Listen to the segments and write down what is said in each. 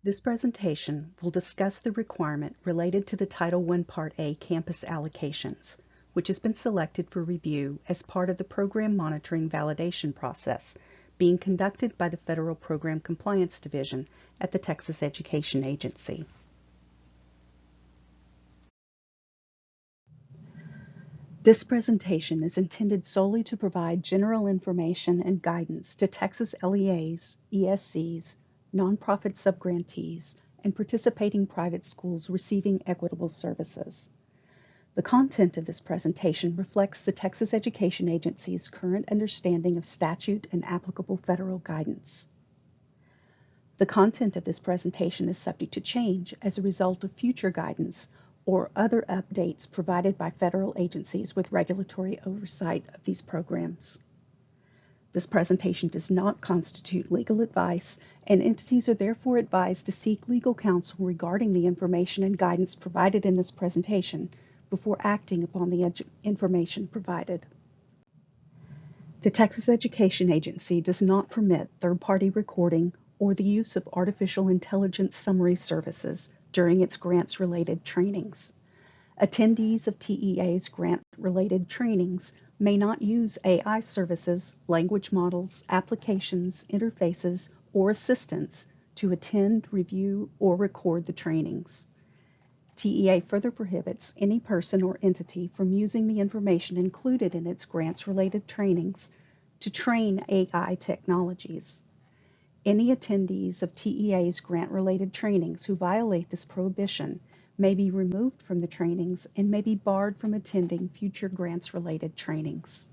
This presentation will discuss the requirement related to the Title I Part A Campus Allocations, which has been selected for review as part of the Program Monitoring Validation process being conducted by the Federal Program Compliance Division at the Texas Education Agency. This presentation is intended solely to provide general information and guidance to Texas LEAs, ESCs, nonprofit subgrantees, and participating private schools receiving equitable services. The content of this presentation reflects the Texas Education Agency's current understanding of statute and applicable federal guidance. The content of this presentation is subject to change as a result of future guidance or other updates provided by federal agencies with regulatory oversight of these programs. This presentation does not constitute legal advice, and entities are therefore advised to seek legal counsel regarding the information and guidance provided in this presentation before acting upon the information provided. The Texas Education Agency does not permit third-party recording or the use of artificial intelligence summary services during its grants-related trainings. Attendees of TEA's grant-related trainings may not use AI services, language models, applications, interfaces, or assistants to attend, review, or record the trainings. TEA further prohibits any person or entity from using the information included in its grants-related trainings to train AI technologies. Any attendees of TEA's grant-related trainings who violate this prohibition may be removed from the trainings and may be barred from attending future grants-related trainings.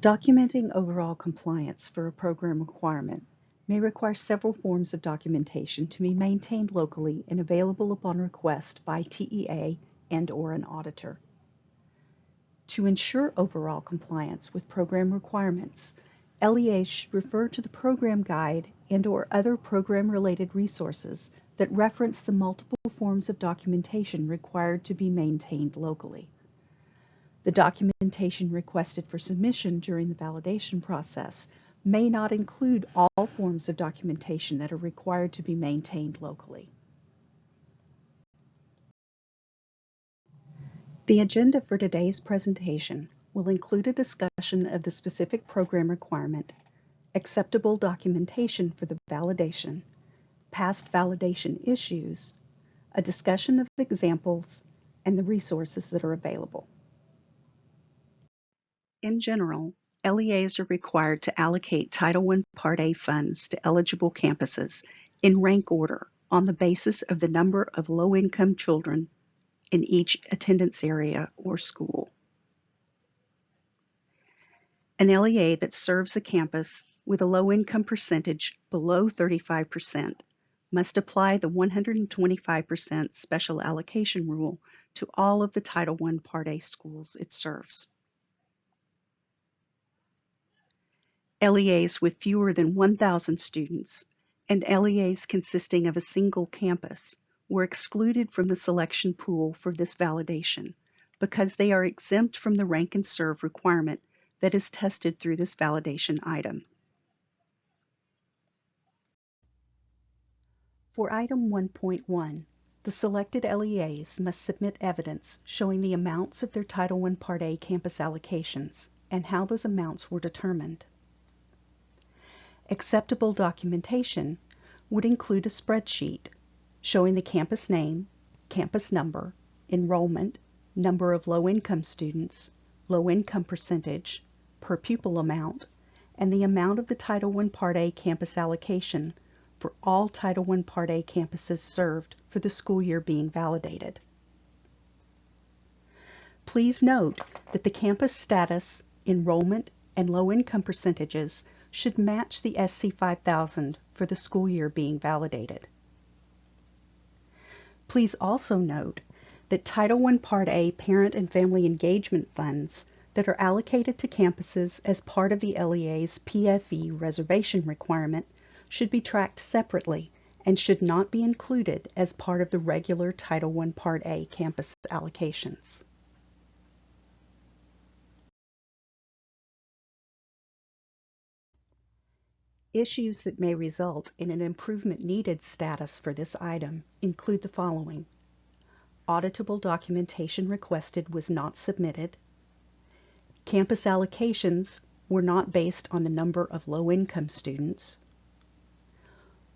Documenting overall compliance for a program requirement may require several forms of documentation to be maintained locally and available upon request by TEA and/or an auditor. To ensure overall compliance with program requirements, LEAs should refer to the program guide and/or other program-related resources that reference the multiple forms of documentation required to be maintained locally. The documentation requested for submission during the validation process may not include all forms of documentation that are required to be maintained locally. The agenda for today's presentation will include a discussion of the specific program requirement, acceptable documentation for the validation, past validation issues, a discussion of examples, and the resources that are available. In general, LEAs are required to allocate Title I Part A funds to eligible campuses in rank order on the basis of the number of low-income children in each attendance area or school. An LEA that serves a campus with a low-income percentage below 35% must apply the 125% special allocation rule to all of the Title I Part A schools it serves. LEAs with fewer than 1,000 students and LEAs consisting of a single campus were excluded from the selection pool for this validation because they are exempt from the rank and serve requirement that is tested through this validation item. For item 1.1, the selected LEAs must submit evidence showing the amounts of their Title I Part A campus allocations and how those amounts were determined. Acceptable documentation would include a spreadsheet showing the campus name, campus number, enrollment, number of low-income students, low-income percentage, per pupil amount, and the amount of the Title I Part A campus allocation for all Title I Part A campuses served for the school year being validated. Please note that the campus status, enrollment, and low-income percentages should match the SC 5000 for the school year being validated. Please also note that Title I Part A Parent and Family Engagement funds that are allocated to campuses as part of the LEA's PFE reservation requirement should be tracked separately and should not be included as part of the regular Title I Part A campus allocations. Issues that may result in an improvement needed status for this item include the following. Auditable documentation requested was not submitted. Campus allocations were not based on the number of low-income students.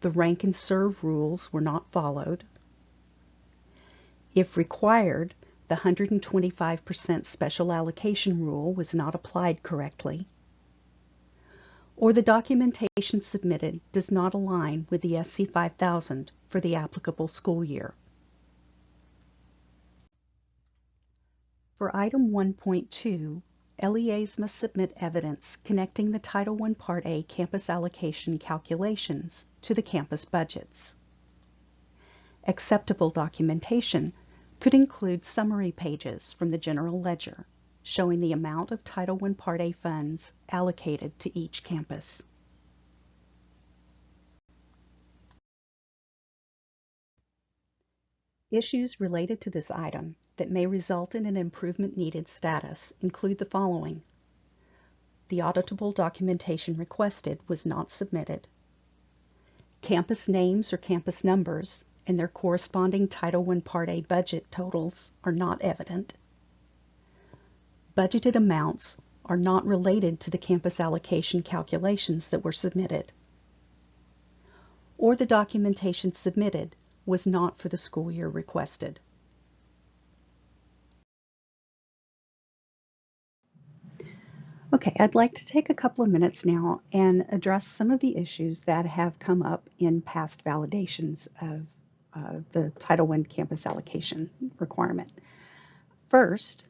The rank and serve rules were not followed. If required, the 125% special allocation rule was not applied correctly, or the documentation submitted does not align with the SC 5000 for the applicable school year. For item 1.2, LEAs must submit evidence connecting the Title I Part A campus allocation calculations to the campus budgets. Acceptable documentation could include summary pages from the general ledger showing the amount of Title I Part A funds allocated to each campus. Issues related to this item that may result in an improvement needed status include the following. The auditable documentation requested was not submitted. Campus names or campus numbers and their corresponding Title I Part A budget totals are not evident. Budgeted amounts are not related to the campus allocation calculations that were submitted. Or the documentation submitted was not for the school year requested. Okay, I'd like to take a couple of minutes now and address some of the issues that have come up in past validations of the Title I campus allocation requirement. First,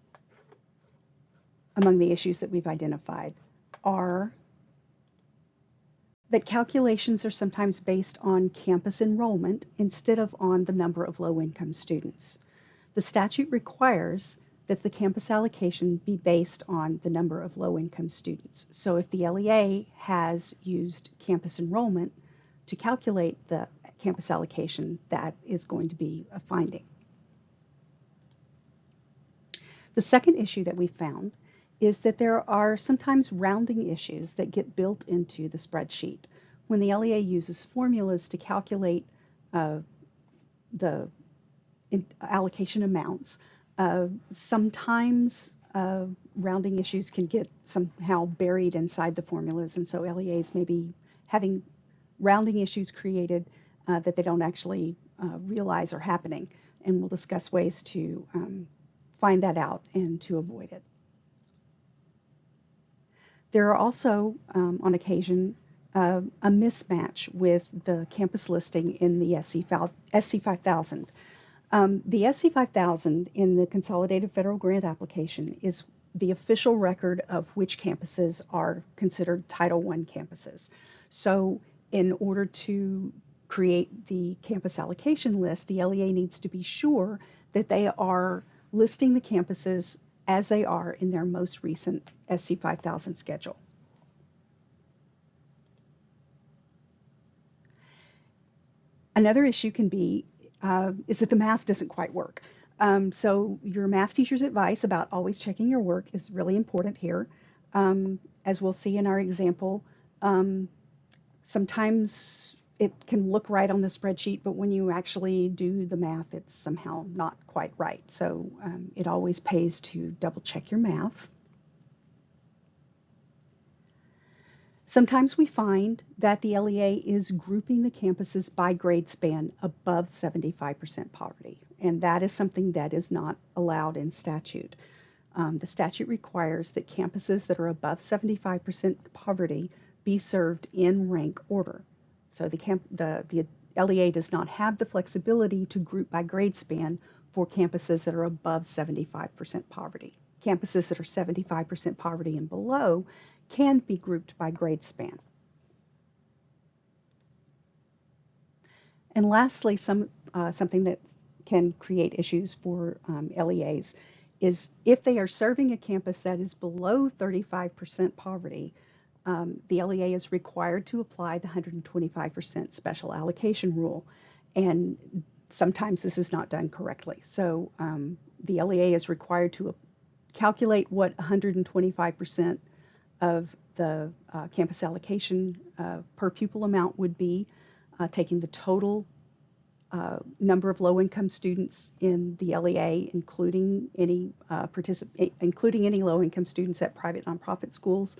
among the issues that we've identified are that calculations are sometimes based on campus enrollment instead of on the number of low-income students. The statute requires that the campus allocation be based on the number of low-income students. So if the LEA has used campus enrollment to calculate the campus allocation, that is going to be a finding. The second issue that we found is that there are sometimes rounding issues that get built into the spreadsheet. When the LEA uses formulas to calculate the allocation amounts, sometimes rounding issues can get somehow buried inside the formulas, and so LEAs may be having rounding issues created that they don't actually realize are happening, and we'll discuss ways to find that out and to avoid it. There are also, on occasion, a mismatch with the campus listing in the SC 5000. The SC 5000 in the Consolidated Federal Grant Application is the official record of which campuses are considered Title I campuses. So in order to create the campus allocation list, the LEA needs to be sure that they are listing the campuses as they are in their most recent SC 5000 schedule. Another issue can be is that the math doesn't quite work. So your math teacher's advice about always checking your work is really important here. As we'll see in our example, sometimes it can look right on the spreadsheet, but when you actually do the math, it's somehow not quite right. So it always pays to double check your math. Sometimes we find that the LEA is grouping the campuses by grade span above 75% poverty, and that is something that is not allowed in statute. The statute requires that campuses that are above 75% poverty be served in rank order. So the LEA does not have the flexibility to group by grade span for campuses that are above 75% poverty. Campuses that are 75% poverty and below can be grouped by grade span. And lastly, something that can create issues for LEAs is if they are serving a campus that is below 35% poverty, the LEA is required to apply the 125% special allocation rule. And sometimes this is not done correctly. So the LEA is required to calculate what 125% of the campus allocation per pupil amount would be, taking the total number of low-income students in the LEA, including any low-income students at private nonprofit schools,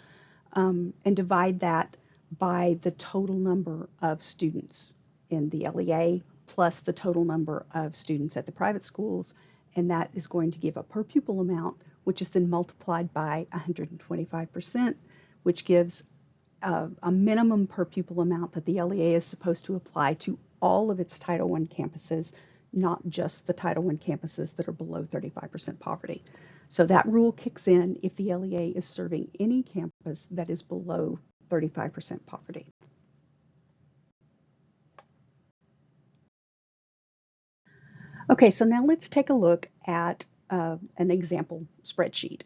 and divide that by the total number of students in the LEA plus the total number of students at the private schools, and that is going to give a per pupil amount, which is then multiplied by 125%, which gives a minimum per pupil amount that the LEA is supposed to apply to all of its Title I campuses, not just the Title I campuses that are below 35% poverty. So that rule kicks in if the LEA is serving any campus that is below 35% poverty. Okay, so now let's take a look at an example spreadsheet.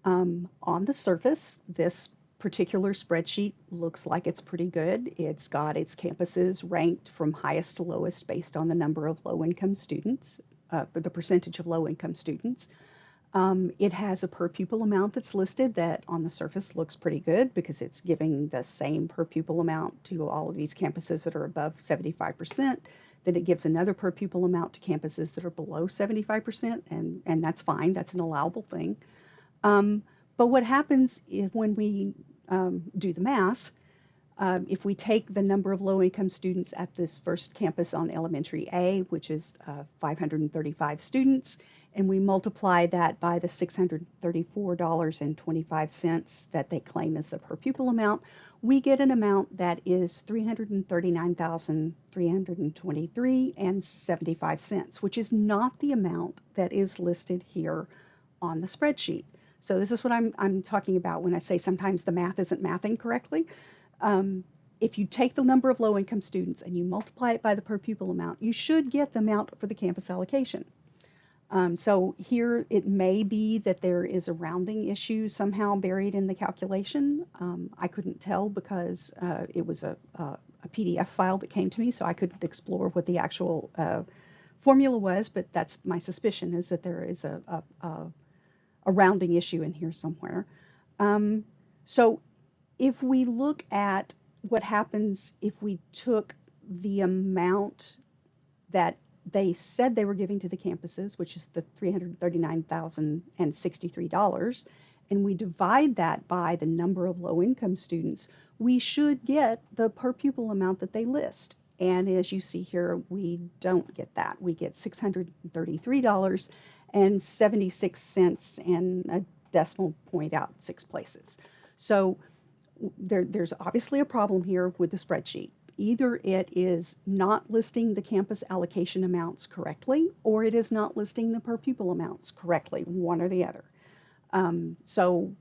On the surface, this particular spreadsheet looks like it's pretty good. It's got its campuses ranked from highest to lowest based on the number of low-income students, the percentage of low-income students. It has a per pupil amount that's listed that on the surface looks pretty good because it's giving the same per pupil amount to all of these campuses that are above 75%. Then it gives another per pupil amount to campuses that are below 75%, and that's fine. That's an allowable thing. But what happens when we do the math, if we take the number of low-income students at this first campus on Elementary A, which is 535 students, and we multiply that by the $634.25 that they claim as the per pupil amount, we get an amount that is $339,323.75, which is not the amount that is listed here on the spreadsheet. So this is what I'm talking about when I say sometimes the math isn't mathing correctly. If you take the number of low-income students and you multiply it by the per pupil amount, you should get the amount for the campus allocation. So here it may be that there is a rounding issue somehow buried in the calculation. I couldn't tell because it was a PDF file that came to me, so I couldn't explore what the actual formula was, but that's my suspicion, is that there is a rounding issue in here somewhere. So if we look at what happens if we took the amount that they said they were giving to the campuses, which is the $339,063, and we divide that by the number of low-income students, we should get the per pupil amount that they list. And as you see here, we don't get that. We get $633.76 and a decimal point out 6 places. So there's obviously a problem here with the spreadsheet. Either it is not listing the campus allocation amounts correctly, or it is not listing the per pupil amounts correctly, one or the other. So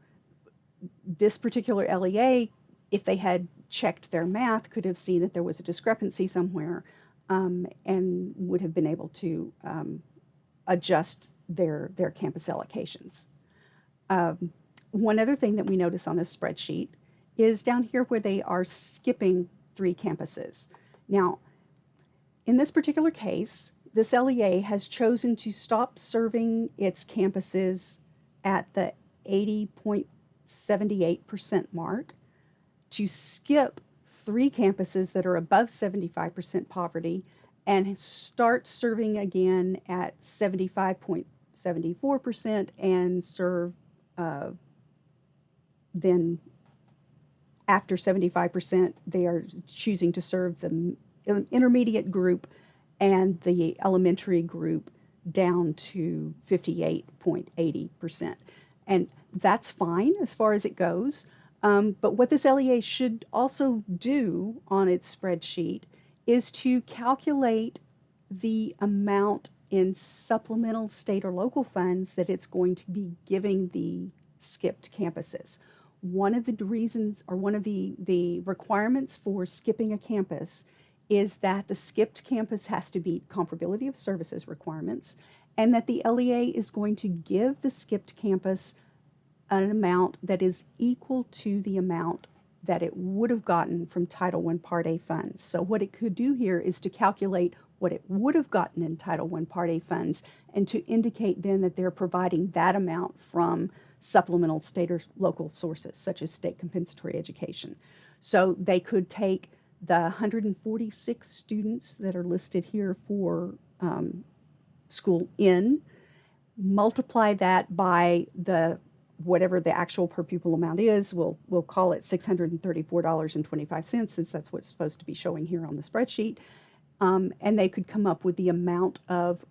this particular LEA, if they had checked their math, could have seen that there was a discrepancy somewhere, and would have been able to adjust their campus allocations. One other thing that we notice on this spreadsheet is down here where they are skipping 3 campuses. Now, in this particular case, this LEA has chosen to stop serving its campuses at the 80.78% mark, to skip 3 campuses that are above 75% poverty, and start serving again at 75.74% and serve then after 75%, they are choosing to serve the intermediate group and the elementary group down to 58.80%. And that's fine as far as it goes. But what this LEA should also do on its spreadsheet is to calculate the amount in supplemental state or local funds that it's going to be giving the skipped campuses. One of the reasons, or one of the requirements for skipping a campus, is that the skipped campus has to meet comparability of services requirements, and that the LEA is going to give the skipped campus an amount that is equal to the amount that it would have gotten from Title I Part A funds. So what it could do here is to calculate what it would have gotten in Title I Part A funds, and to indicate then that they're providing that amount from supplemental state or local sources, such as state compensatory education. So they could take the 146 students that are listed here for school N, multiply that by the whatever the actual per pupil amount is. We'll call it $634.25, since that's what's supposed to be showing here on the spreadsheet. And they could come up with the amount of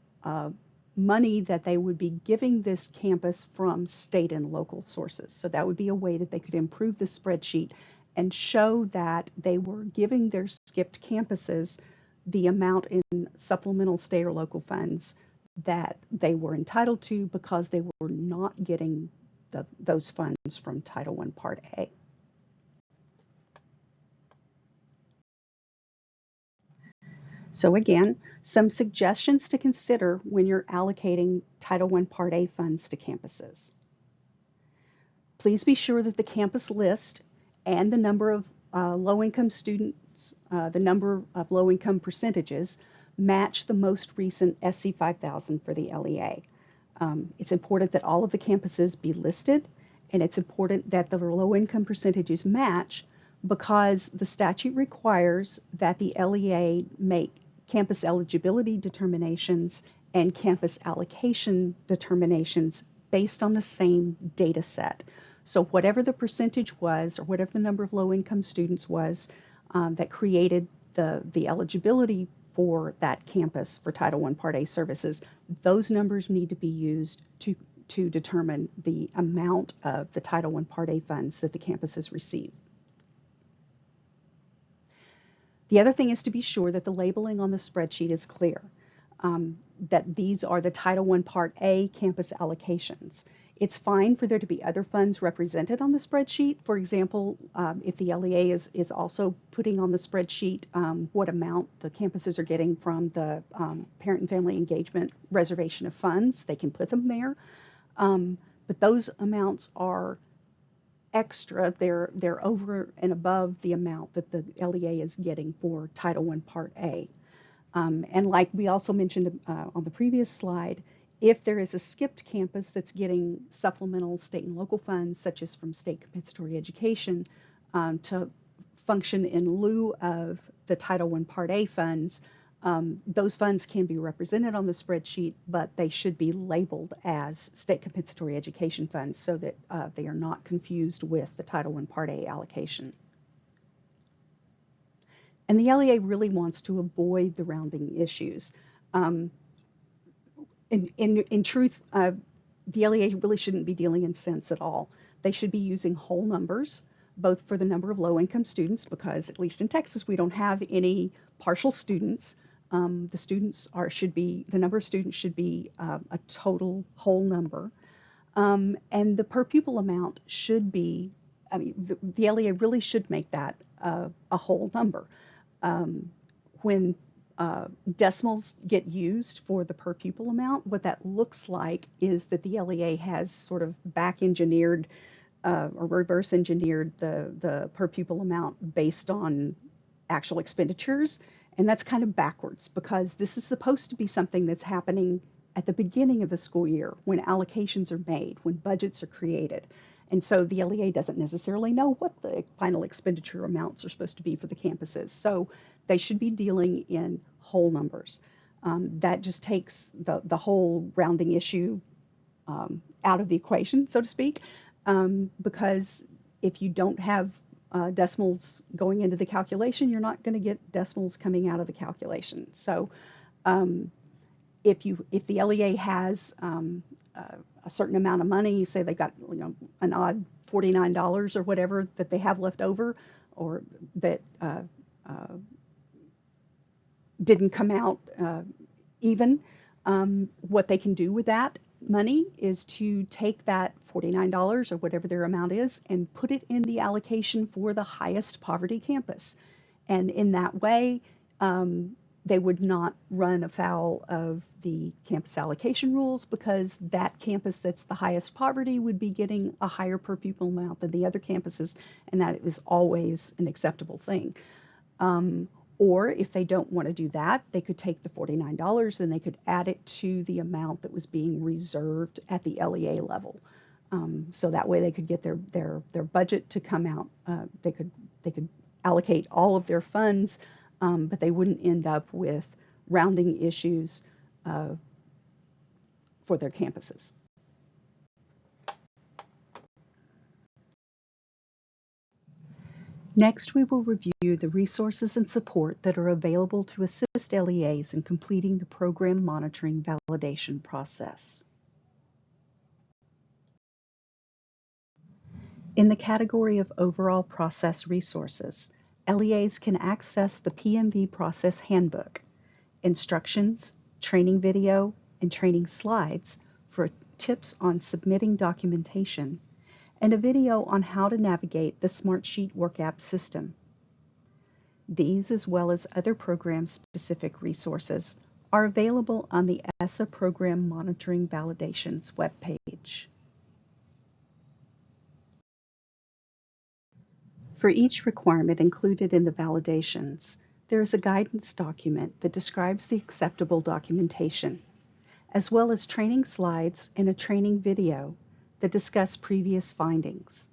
money that they would be giving this campus from state and local sources. So that would be a way that they could improve the spreadsheet and show that they were giving their skipped campuses the amount in supplemental state or local funds that they were entitled to, because they were not getting those funds from Title I Part A. So again, some suggestions to consider when you're allocating Title I Part A funds to campuses. Please be sure that the campus list and the number of low-income students, the number of low-income percentages, match the most recent SC 5000 for the LEA. It's important that all of the campuses be listed, and it's important that the low-income percentages match, because the statute requires that the LEA make campus eligibility determinations and campus allocation determinations based on the same data set. So whatever the percentage was, or whatever the number of low-income students was that created the eligibility for that campus for Title I Part A services, those numbers need to be used to determine the amount of the Title I Part A funds that the campuses receive. The other thing is to be sure that the labeling on the spreadsheet is clear, that these are the Title I Part A campus allocations. It's fine for there to be other funds represented on the spreadsheet. For example, if the LEA is also putting on the spreadsheet what amount the campuses are getting from the Parent and Family Engagement Reservation of Funds, they can put them there. But those amounts are extra. They're over and above the amount that the LEA is getting for Title I Part A. And like we also mentioned on the previous slide, if there is a skipped campus that's getting supplemental state and local funds, such as from state compensatory education, to function in lieu of the Title I Part A funds, those funds can be represented on the spreadsheet, but they should be labeled as state compensatory education funds so that they are not confused with the Title I Part A allocation. And the LEA really wants to avoid the rounding issues. In truth, the LEA really shouldn't be dealing in cents at all. They should be using whole numbers, both for the number of low-income students, because at least in Texas we don't have any partial students. The number of students should be a total whole number, and the per pupil amount should be. I mean, the LEA really should make that a whole number. When decimals get used for the per pupil amount, what that looks like is that the LEA has sort of back engineered or reverse engineered the per pupil amount based on actual expenditures. And that's kind of backwards, because this is supposed to be something that's happening at the beginning of the school year, when allocations are made, when budgets are created. And so the LEA doesn't necessarily know what the final expenditure amounts are supposed to be for the campuses. So they should be dealing in whole numbers. That just takes the whole rounding issue out of the equation, so to speak, because if you don't have decimals going into the calculation, you're not going to get decimals coming out of the calculation. So if the LEA has a certain amount of money, you say they got an odd $49 or whatever that they have left over, or that didn't come out even, what they can do with that money is to take that $49 or whatever their amount is and put it in the allocation for the highest poverty campus. And in that way, they would not run afoul of the campus allocation rules, because that campus that's the highest poverty would be getting a higher per pupil amount than the other campuses, and that is always an acceptable thing. Or if they don't want to do that, they could take the $49 and they could add it to the amount that was being reserved at the LEA level. So that way they could get their budget to come out. They could allocate all of their funds, but they wouldn't end up with rounding issues for their campuses. Next, we will review the resources and support that are available to assist LEAs in completing the program monitoring validation process. In the category of overall process resources, LEAs can access the PMV Process Handbook, instructions, training video, and training slides for tips on submitting documentation, and a video on how to navigate the Smartsheet Work App system. These, as well as other program-specific resources, are available on the ESSA Program Monitoring Validations webpage. For each requirement included in the validations, there is a guidance document that describes the acceptable documentation, as well as training slides and a training video that discuss previous findings.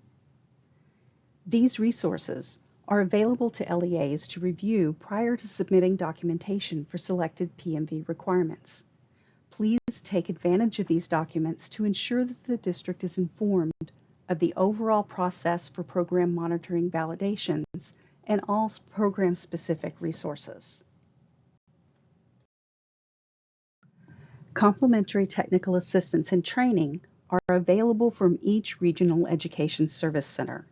These resources are available to LEAs to review prior to submitting documentation for selected PMV requirements. Please take advantage of these documents to ensure that the district is informed of the overall process for program monitoring validations and all program-specific resources. Complementary technical assistance and training are available from each regional education service center.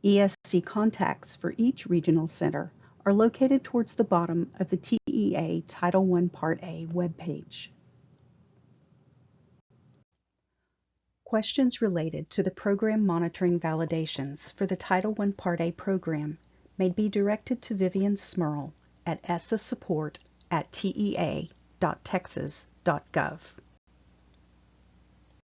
ESC contacts for each regional center are located towards the bottom of the TEA Title I Part A webpage. Questions related to the program monitoring validations for the Title I Part A program may be directed to Vivian Smurl at essasupport@tea.texas.gov.